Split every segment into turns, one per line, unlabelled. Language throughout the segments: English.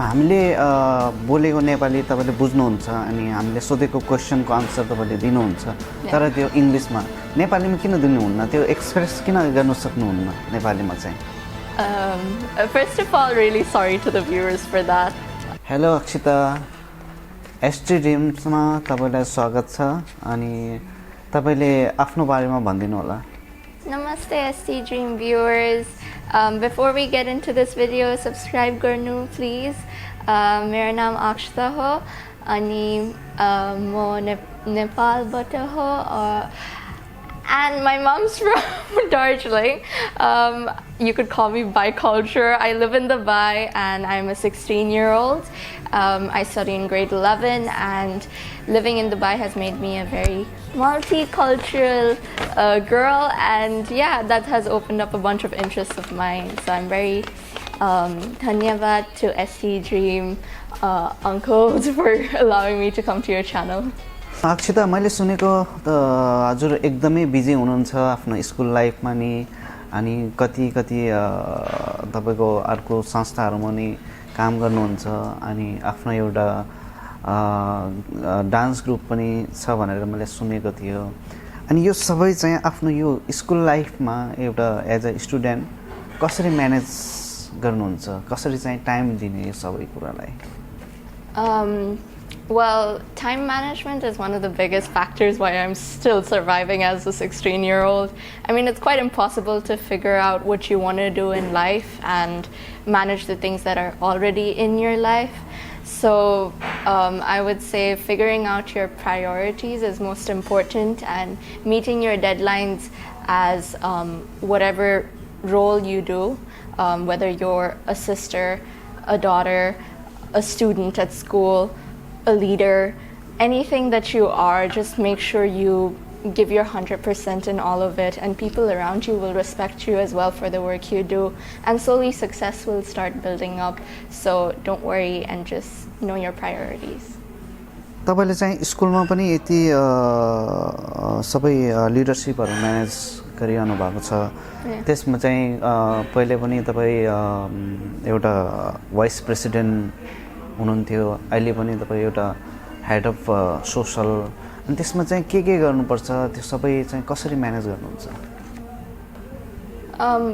हामीले बोलेको नेपाली तपाईले बुझ्नुहुन्छ अनि हामीले सोधेको क्वेशनको आन्सर तपाईले दिनुहुन्छ तर त्यो इङ्ग्लिसमा नेपालीमा किन दिनुहुन्न त्यो एक्सप्रेस किन गर्न सक्नुहुन्न नेपालीमा चाहिँ
First of all, really sorry to the viewers for that.
Hello Akshita ST ड्रिम्समा तपाईलाई स्वागत छ अनि तपाईले आफ्नो बारेमा भनिदिनु होला
Namaste ST Dream viewers. Before we get into this video, subscribe garnu please. Mera naam Akshita ho ani mo Nepal bata ho and my mom's from Darjeeling. You could call me bicultural. I live in Dubai and I'm a 16-year-old. I study in grade 11 and living in Dubai has made me a very multicultural girl, and yeah, that has opened up a bunch of interests of mine. So I'm very dhanyavad to ST Dream uncles for allowing me to come to your channel.
Akshita मैले सुनेको त हजुर एकदमै busy हुनुहुन्छ आफ्नो school लाइफमा नि अनि कति तपाईको अर्को संस्थाहरुमा नि काम गर्नुहुन्छ अनि आफ्नो एउटा डान्स ग्रुप पनि छ भनेर मैले सुनेको थियो अनि यो सबै चाहिँ आफ्नो यो स्कुल लाइफमा एउटा एज अ स्टुडेन्ट कसरी म्यानेज गर्नुहुन्छ कसरी चाहिँ टाइम दिने यो सबै कुरालाई
Well, time management is one of the biggest factors why I'm still surviving as a 16-year-old. I mean, it's quite impossible to figure out what you want to do in life and manage the things that are already in your life. So I would say figuring out your priorities is most important, and meeting your deadlines as whatever role you do, whether you're a sister, a daughter, a student at school, a leader, anything that you are, just make sure you give your 100% in all of it, and people around you will respect you as well for the work you do, and slowly success will start building up. So don't worry and just know your priorities.
तपाईले चाहिँ स्कुलमा पनि यति सबै लिडरशिपहरु manage गरिरहनु भएको छ त्यसमा चाहिँ पहिले पनि तपाई एउटा भाइस प्रेसिडेन्ट हुनुहुन्थ्यो अहिले पनि तपाई एउटा हेड अफ सोशल अनि त्यसमा चाहिँ के गर्नुपर्छ त्यो सबै चाहिँ कसरी म्यानेज गर्नुहुन्छ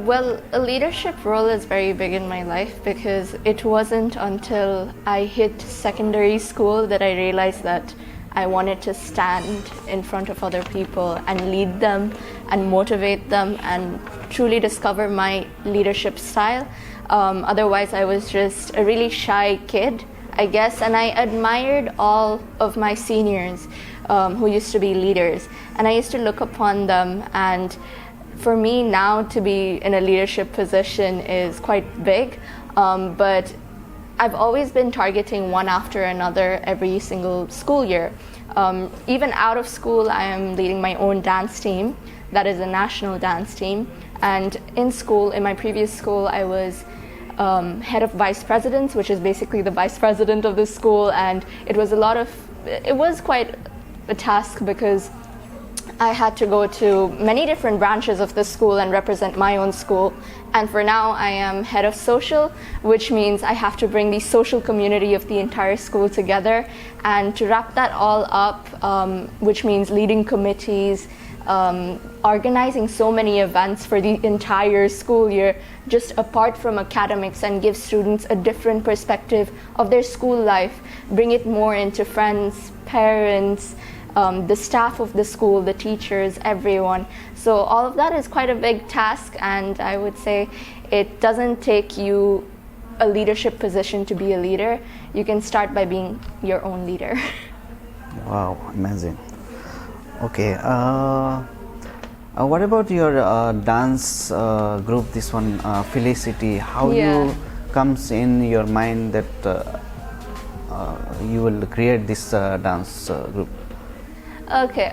Well, a leadership role is very big in my life because it wasn't until I hit secondary school that I realized that I wanted to stand in front of other people and lead them and motivate them and truly discover my leadership style. Otherwise, I was just a really shy kid, I guess, and I admired all of my seniors who used to be leaders, and I used to look upon them, and for me now to be in a leadership position is quite big, but I've always been targeting one after another every single school year. Even out of school, I am leading my own dance team, that is a national dance team, and in school, in my previous school, I was head of vice presidents, which is basically the vice president of the school, and it was quite a task because I had to go to many different branches of the school and represent my own school. And for now, I am head of social, which means I have to bring the social community of the entire school together. And to wrap that all up, which means leading committees, organizing so many events for the entire school year, just apart from academics, and give students a different perspective of their school life, bring it more into friends, parents, the staff of the school, the teachers, everyone. So all of that is quite a big task, and I would say it doesn't take you a leadership position to be a leader. You can start by being your own leader.
Wow, amazing. Okay, what about your dance group, this one, Felicity? How you comes in your mind that you will create this dance group?
Okay,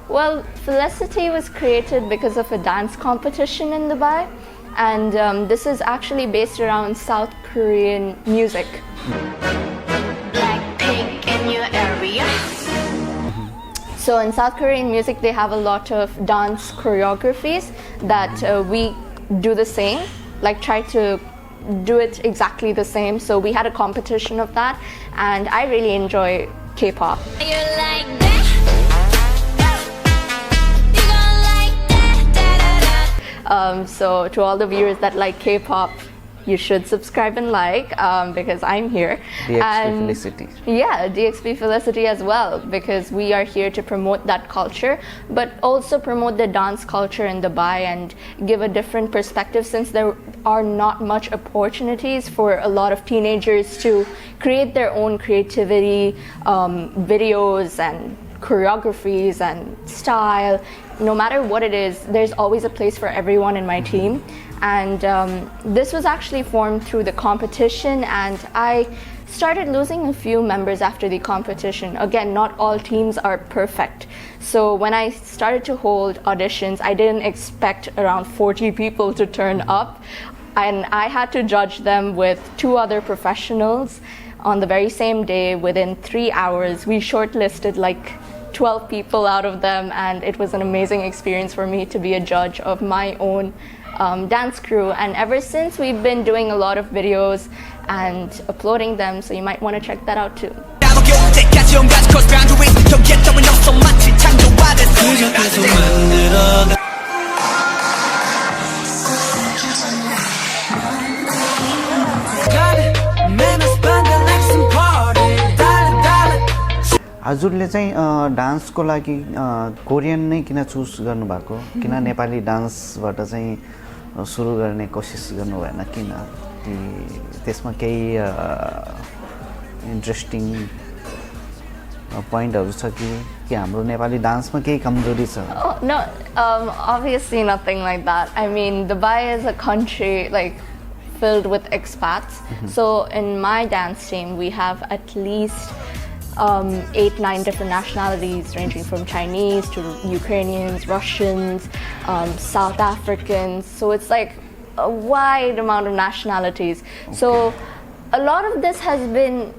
well, Felicity was created because of a dance competition in Dubai, and this is actually based around South Korean music.
Blackpink in your area.
So in South Korean music, they have a lot of dance choreographies that we do the same, like try to do it exactly the same. So we had a competition of that, and I really enjoy K-pop.
You like that? You gon' like that? Da, da, da.
So to all the viewers that like K-pop, you should subscribe and like, because I'm here.
DXP Felicity.
Yeah, DXP Felicity as well, because we are here to promote that culture, but also promote the dance culture in Dubai and give a different perspective, since there are not much opportunities for a lot of teenagers to create their own creativity, videos and choreographies and style. No matter what it is, there's always a place for everyone in my team. And this was actually formed through the competition, and I started losing a few members after the competition. Again, not all teams are perfect. So when I started to hold auditions, I didn't expect around 40 people to turn up, and I had to judge them with 2 other professionals on the very same day. Within 3 hours, we shortlisted like 12 people out of them, and it was an amazing experience for me to be a judge of my own dance crew. And ever since, we've been doing a lot of videos and uploading them, so you might want to check that out too.
हजुरले चाहिँ डान्सको लागि Korean नै किन choose गर्नुभएको, किन नेपाली डान्सबाट चाहिँ सुरु गर्ने कोसिस गर्नु भएन, किन त्यसमा केही इन्ट्रेस्टिङ पोइन्टहरु छ कि हाम्रो नेपाली डान्समा केही कमजोरी छ?
Oh, no, obviously nothing like that. I mean, Dubai is a country like filled with expats. So in my dance team, we have at least 8-9 different nationalities, ranging from Chinese to Ukrainians, Russians, South Africans. So it's like a wide amount of nationalities. Okay. So a lot of this has been,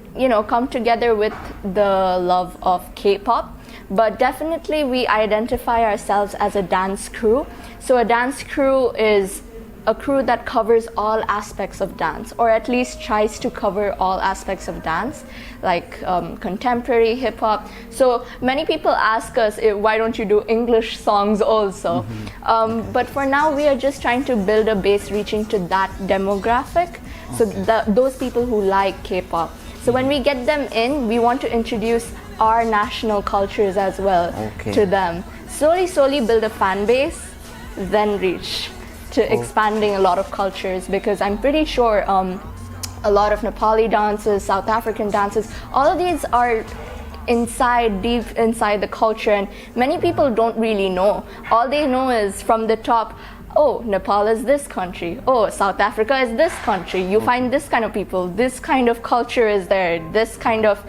come together with the love of K-pop. But definitely we identify ourselves as a dance crew. So a dance crew is a crew that covers all aspects of dance, or at least tries to cover all aspects of dance, like contemporary, hip-hop. So many people ask us, why don't you do English songs also? But for now, we are just trying to build a base reaching to that demographic, so those people who like K-pop. So when we get them in, we want to introduce our national cultures as well to them. Slowly build a fan base, then reach to expanding a lot of cultures, because I'm pretty sure a lot of Nepali dances, South African dances, all of these are deep inside the culture, and many people don't really know. All they know is from the top, oh, Nepal is this country, oh, South Africa is this country, you find this kind of people, this kind of culture is there, this kind of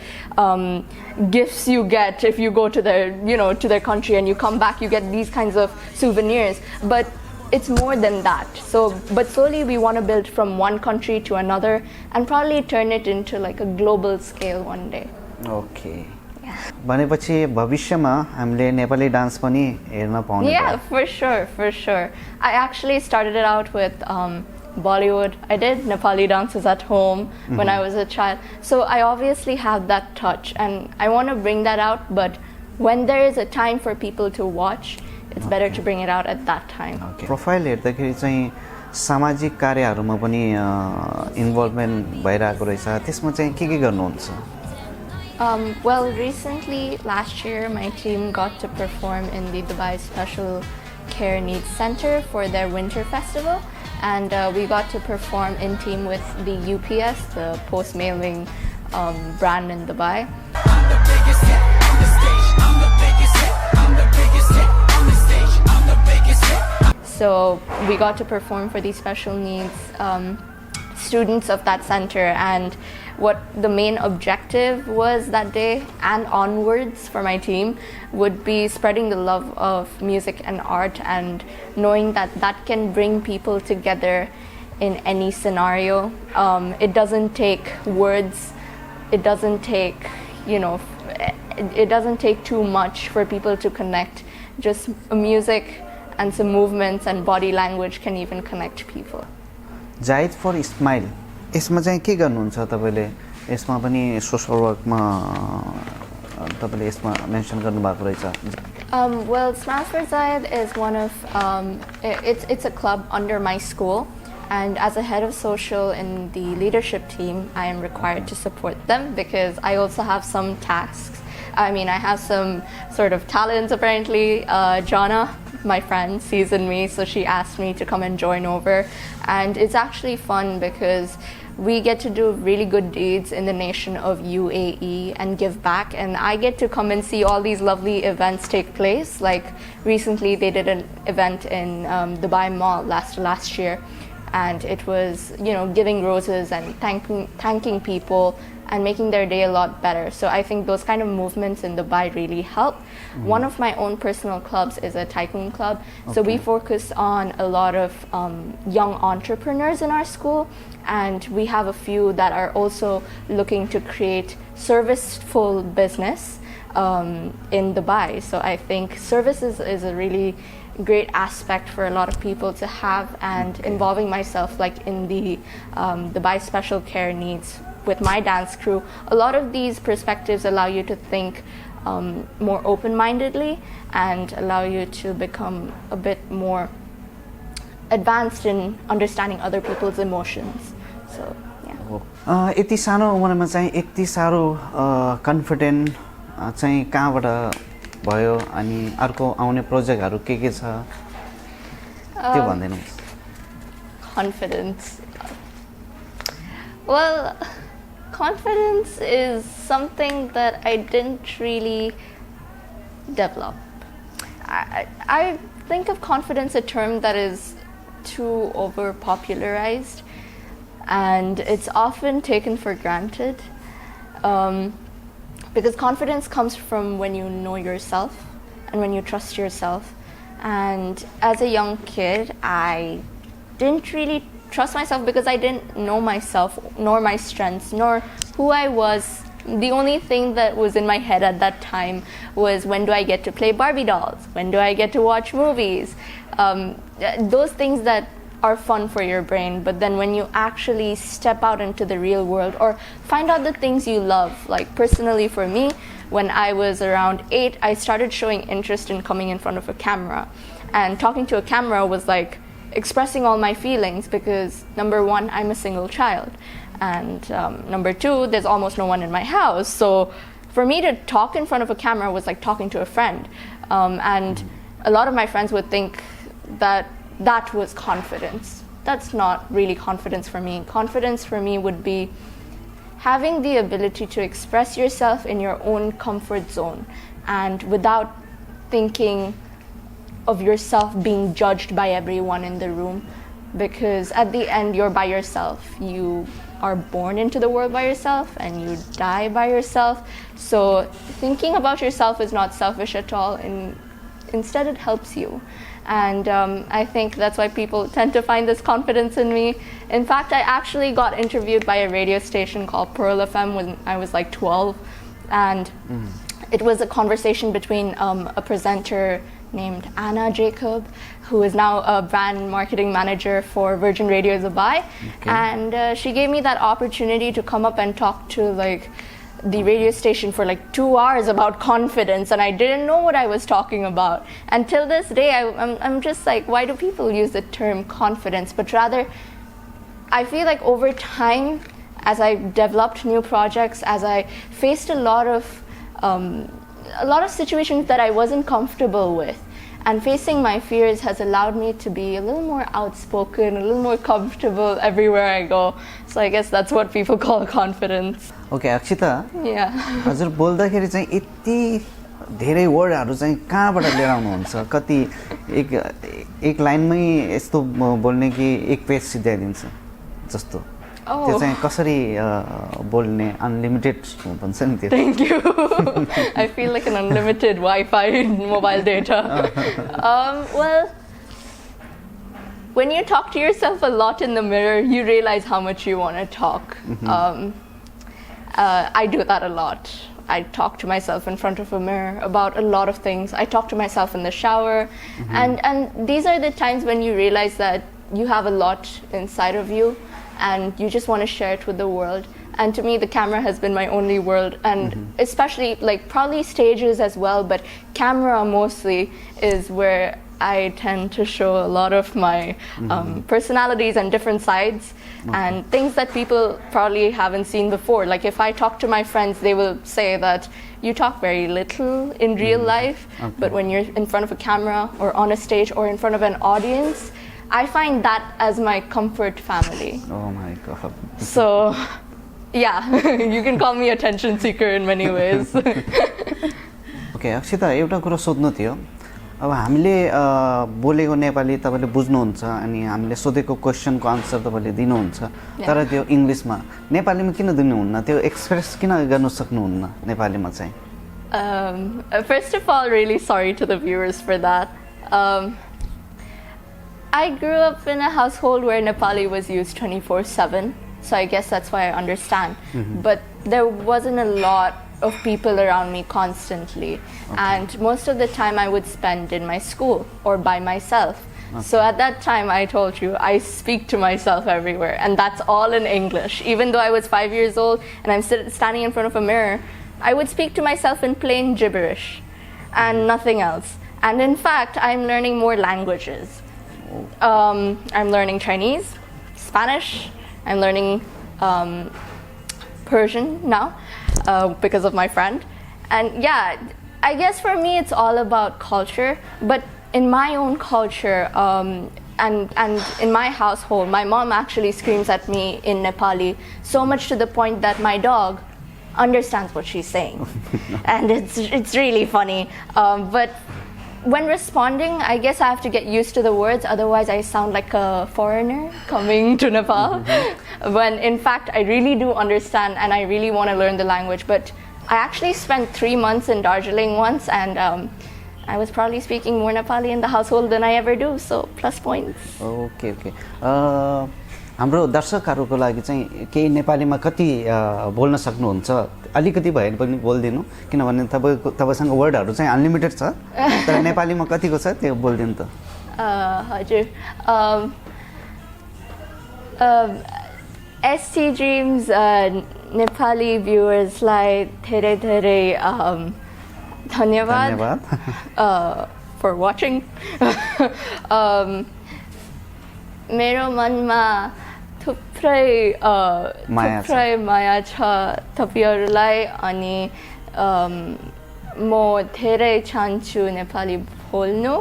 gifts you get if you go to their, to their country, and you come back, you get these kinds of souvenirs. But it's more than that. But slowly we want to build from one country to another and probably turn it into like a global scale one day.
Okay. भनेपछि भविष्यमा हामीले Nepali dance पनि हेर्न पाउने?
Yeah, for sure. I actually started it out with Bollywood. I did Nepali dances at home when I was a child. So I obviously have that touch, and I want to bring that out, but when there is a time for people to watch, it's better to bring it out at that time.
Profile हेर्दाखेरि चाहिँ सामाजिक कार्यहरुमा पनि involvement भइरहेको रहेछ, त्यसमा चाहिँ के गर्नुहुन्छ?
Well, recently, last year, my team got to perform in the Dubai Special Care Needs Center for their winter festival, and we got to perform in team with the UPS, the post-mailing brand in Dubai. So we got to perform for these special needs students of that center, and what the main objective was that day and onwards for my team would be spreading the love of music and art, and knowing that that can bring people together in any scenario. It doesn't take words, it doesn't take, it doesn't take too much for people to connect. Just music and some movements and body language can even connect people.
जायद फर smile यसमा चाहिँ के गर्नुहुन्छ तपाईँले यसमा पनि social वर्कमा तपाईँले यसमा मेन्सन गर्नुभएको रहेछ
Well, Smile for Zayed is one of it's a club under my school, and as a head of social in the leadership team, I am required to support them because I also have some tasks. I mean, I have some sort of talents apparently. Jana, my friend, sees in me, so she asked me to come and join over, and it's actually fun because we get to do really good deeds in the nation of UAE and give back, and I get to come and see all these lovely events take place. Like recently they did an event in Dubai Mall last year, and it was, you know, giving roses and thanking people and making their day a lot better. So I think those kind of movements in Dubai really help. One of my own personal clubs is a tycoon club. So we focus on a lot of young entrepreneurs in our school, and we have a few that are also looking to create serviceful business in Dubai. So I think services is a really great aspect for a lot of people to have, and involving myself like in the Dubai special care needs with my dance crew, a lot of these perspectives allow you to think more open-mindedly and allow you to become a bit more advanced in understanding other people's emotions. So yeah.
यति सानो उमेरमा चाहिँ यति साह्रो confident चाहिँ कहाँबाट भयो अनि अर्को आउने प्रोजेक्टहरु के छ त्यो भन्दिनुस्
Confidence. Well, confidence is something that I didn't really develop. I think of confidence a term that is too over popularized, and it's often taken for granted, because confidence comes from when you know yourself and when you trust yourself. And as a young kid, I didn't really trust myself because I didn't know myself, nor my strengths, nor who I was. The only thing that was in my head at that time was, when do I get to play Barbie dolls? When do I get to watch movies? Those things that are fun for your brain, but then when you actually step out into the real world or find out the things you love, like personally for me, when I was around 8, I started showing interest in coming in front of a camera. And talking to a camera was like expressing all my feelings because, number one, I'm a single child. And number two, there's almost no one in my house. So for me to talk in front of a camera was like talking to a friend. And a lot of my friends would think that that was confidence. That's not really confidence for me. Confidence for me would be having the ability to express yourself in your own comfort zone and without thinking of yourself being judged by everyone in the room, because at the end you're by yourself. You are born into the world by yourself and you die by yourself. So thinking about yourself is not selfish at all, and instead it helps you. And I think that's why people tend to find this confidence in me. In fact, I actually got interviewed by a radio station called Pearl FM when I was like 12. And it was a conversation between a presenter named Anna Jacob, who is now a brand marketing manager for Virgin Radio Dubai. And she gave me that opportunity to come up and talk to like the radio station for like 2 hours about confidence, and I didn't know what I was talking about. And till this day, I'm just like, why do people use the term confidence? But rather, I feel like over time, as I developed new projects, as I faced a lot of situations that I wasn't comfortable with, and facing my fears has allowed me to be a little more outspoken, a little more comfortable everywhere I go. So I guess that's what people call confidence.
Okay, Akshita.
Yeah.
हजुर बोल्दाखेरि चाहिँ यति धेरै वर्डहरु चाहिँ कहाँबाट लिएर आउनुहुन्छ? कति एक लाइनमै यस्तो बोल्ने कि एक पेज सिध्याइदिन्छ जस्तो? त्यो चाहिँ कसरी बोल्ने अनलिमिटेड भन्छ नि त्यो?
Thank you. I feel like an unlimited Wi-Fi mobile data. Well, when you talk to yourself a lot in the mirror, you realize how much you want to talk. I do that a lot. I talk to myself in front of a mirror about a lot of things. I talk to myself in the shower. And these are the times when you realize that you have a lot inside of you, and you just want to share it with the world. And to me, the camera has been my only world, and especially like probably stages as well, but camera mostly is where I tend to show a lot of my personalities and different sides and things that people probably haven't seen before. Like if I talk to my friends, they will say that you talk very little in real life, but when you're in front of a camera or on a stage or in front of an audience, I find that as my comfort family.
Oh my god.
So, yeah, you can call me attention seeker in many ways.
Okay Akshita एउटा कुरा सोध्नु थियो अब हामीले बोलेको नेपाली तपाईले बुझ्नुहुन्छ अनि हामीले सोधेको क्वेशनको आन्सर तपाईले दिनुहुन्छ तर त्यो इङ्ग्लिशमा नेपालीमा किन दिनुहुन्न त्यो एक्सप्रेस किन गर्न सक्नुहुन्न नेपालीमा चाहिँ
First of all, really sorry to the viewers for that. I grew up in a household where Nepali was used 24/7, so I guess that's why I understand. But there wasn't a lot of people around me constantly, and most of the time I would spend in my school or by myself. So at that time, I told you, I speak to myself everywhere, and that's all in English. Even though I was 5 years old and I'm standing in front of a mirror, I would speak to myself in plain gibberish and nothing else. And in fact, I'm learning more languages. I'm learning Chinese, Spanish, I'm learning Persian now because of my friend. And yeah, I guess for me it's all about culture, but in my own culture and in my household, my mom actually screams at me in Nepali so much to the point that my dog understands what she's saying. And it's really funny. But when responding, I guess I have to get used to the words, otherwise I sound like a foreigner coming to Nepal. When in fact I really do understand and I really want to learn the language. But I actually spent 3 months in Darjeeling once, and I was probably speaking more Nepali in the household than I ever do, so plus points.
Okay okay हाम्रो दर्शकहरूको लागि चाहिँ केही नेपालीमा कति बोल्न सक्नुहुन्छ अलिकति भए पनि बोल्दिनु किनभने तपाईसँग वर्डहरु चाहिँ अनलिमिटेड छ तर नेपालीमा कतिको छ त्यो बोल्दिनु त
हजुर ST Dreams Nepali viewers लाई धेरै धेरै धन्यवाद for watching. मेरो मनमा थुप्रै माया छ तपाईहरुलाई अनि म धेरै चाहन्छु नेपाली बोल्नु.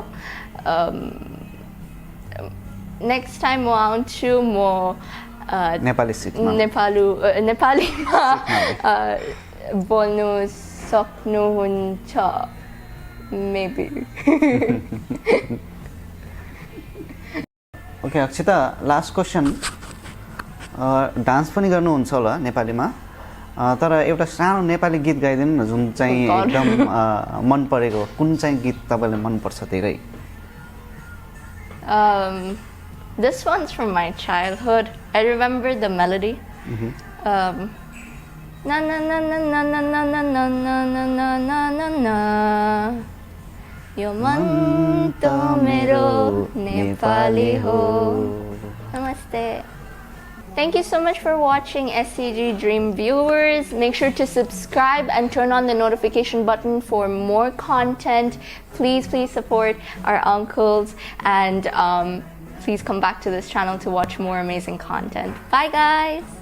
नेक्स्ट टाइम म आउँछु म
नेपाली सिक्न
नेपालीमा बोल्नु सक्नुहुन्छ maybe.
Okay Akshita last question dance पनि गर्नुहुन्छ होला नेपालीमा तर एउटा सानो नेपाली गीत गाइदिनु न जुन चाहिँ एकदम मन परेको कुन चाहिँ गीत तपाईलाई मन पर्छ धेरै
This one's from my childhood. I remember the melody. Na na na na na na na na na na na na na na. Yo man to mero Nepali ho. Namaste. Thank you so much for watching SCG Dream viewers. Make sure to subscribe and turn on the notification button for more content. Please support our uncles and please come back to this channel to watch more amazing content. Bye guys.